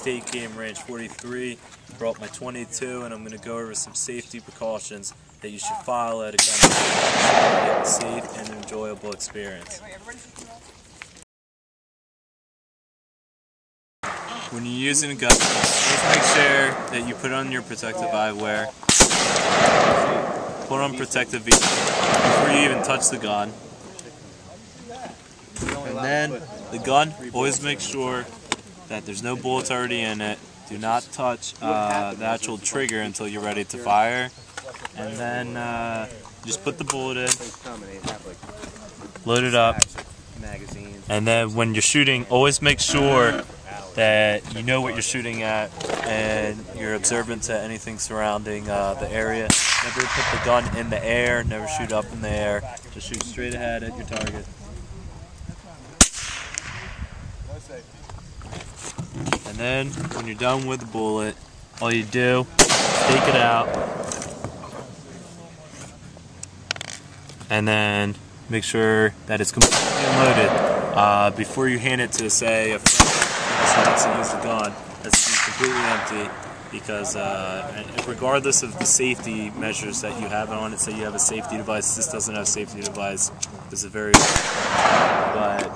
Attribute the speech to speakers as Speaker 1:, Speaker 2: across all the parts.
Speaker 1: State Game Range 43. Brought my .22, and I'm going to go over some safety precautions that you should follow at a gun range to get a safe and enjoyable experience. When you're using a gun, just make sure that you put on your protective eyewear. Put on protective ear before you even touch the gun. And then the gun, always make sure that there's no bullets already in it. Do not touch the actual trigger until you're ready to fire. And then just put the bullet in, load it up, and then when you're shooting, always make sure that you know what you're shooting at and you're observant to anything surrounding the area. Never put the gun in the air, never shoot up in the air, just shoot straight ahead at your target. And then when you're done with the bullet, all you do is take it out and then make sure that it's completely unloaded before you hand it to, say, a friend who wants to use the gun. That's completely empty, because regardless of the safety measures that you have on it, say you have a safety device, this doesn't have a safety device, it's a very, but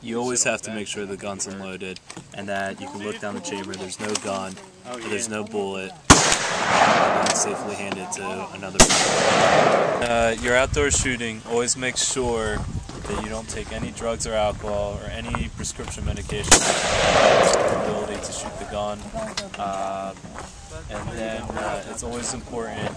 Speaker 1: you always have to make sure the gun's unloaded and that you can look down the chamber, there's no gun, or there's no bullet, and safely hand it to another person. Your outdoor shooting, always make sure that you don't take any drugs or alcohol or any prescription medication that has the ability to shoot the gun. And then it's always important,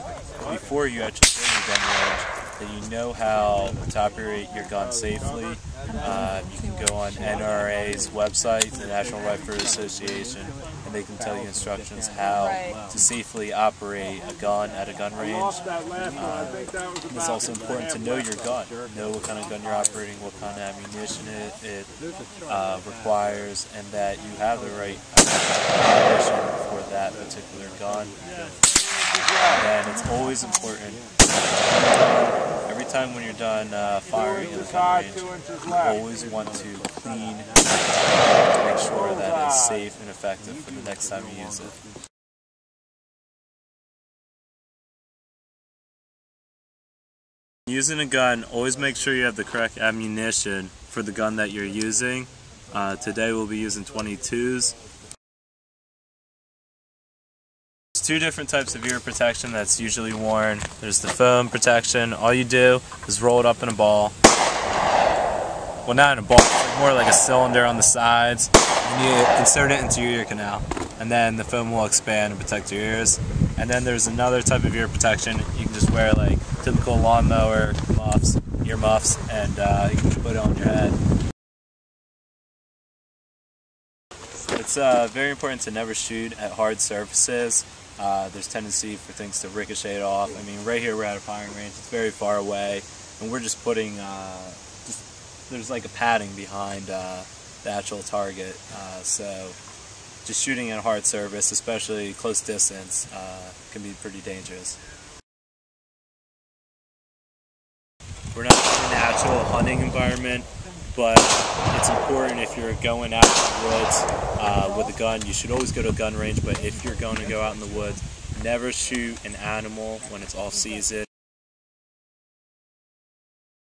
Speaker 1: before you actually go to the gun range, that you know how to operate your gun safely. You can go on NRA's website, the National Rifle Association, and they can tell you instructions how to safely operate a gun at a gun range. It's also important to know your gun, know what kind of gun you're operating, what kind of ammunition it requires, and that you have the right ammunition for that particular gun. And it's always important, every time when you're done firing in the gun range, you always want to clean to make sure that it's safe and effective for the next time you use it. Using a gun, always make sure you have the correct ammunition for the gun that you're using. Today we'll be using .22s. There's two different types of ear protection that's usually worn. There's the foam protection. All you do is roll it up in a ball. Well, not in a ball, it's more like a cylinder on the sides. And you insert it into your ear canal, and then the foam will expand and protect your ears. And then there's another type of ear protection. You can just wear like typical lawnmower muffs, ear muffs, and you can put it on your head. It's very important to never shoot at hard surfaces. There's tendency for things to ricochet off. I mean, right here we're at a firing range. It's very far away, and we're just putting, there's like a padding behind the actual target. So just shooting at a hard surface, especially close distance, can be pretty dangerous. We're not in an actual hunting environment, but it's important if you're going out in the woods with a gun, you should always go to a gun range, but if you're going to go out in the woods, never shoot an animal when it's off season.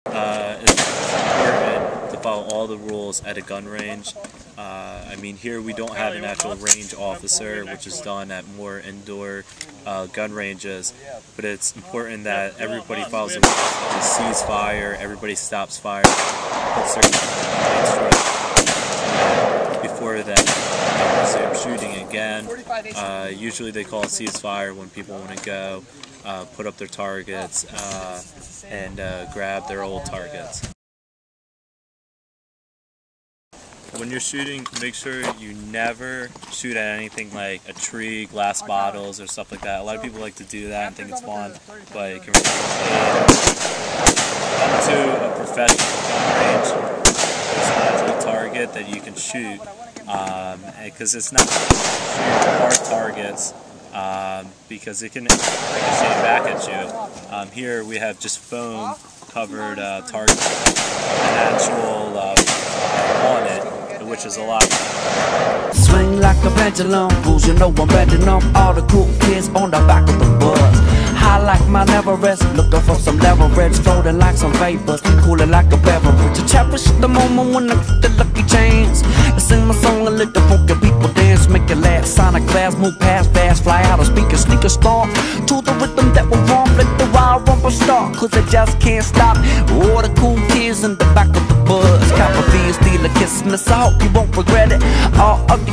Speaker 1: It's important to follow all the rules at a gun range. I mean, here we don't have an actual range officer, which is done at more indoor gun ranges, but it's important that everybody follows the rules. Just cease fire, everybody stops fire, puts their before that they resume shooting again. Usually they call a ceasefire when people want to go put up their targets and grab their old targets. When you're shooting, make sure you never shoot at anything like a tree, glass bottles, or stuff like that. A lot of people like to do that and think it's fun, but it can come to a professional gun range. There's an actual target that you can shoot, because it's not hard targets, because it can ricochet back at you. Here we have just foam covered targets, an actual on it. It which is a lot.
Speaker 2: Swing like a pendulum, fools, you know I'm bending up. All the cool kids on the back of the bus. High like Mount Everest, looking for some leverage, floating like some vapors, cooling like a beverage. To cherish the moment when I get the lucky chance. I sing my song and let the funky people dance, make it last. Sonic blast, move past fast, fly out of speakers, sneakers stomp to the rhythm that will warm, let the wild rumble start, cause they just can't stop. All the cool kids in the back of the bus, cop a fee, steal a kiss, miss. I hope you won't regret it. All of the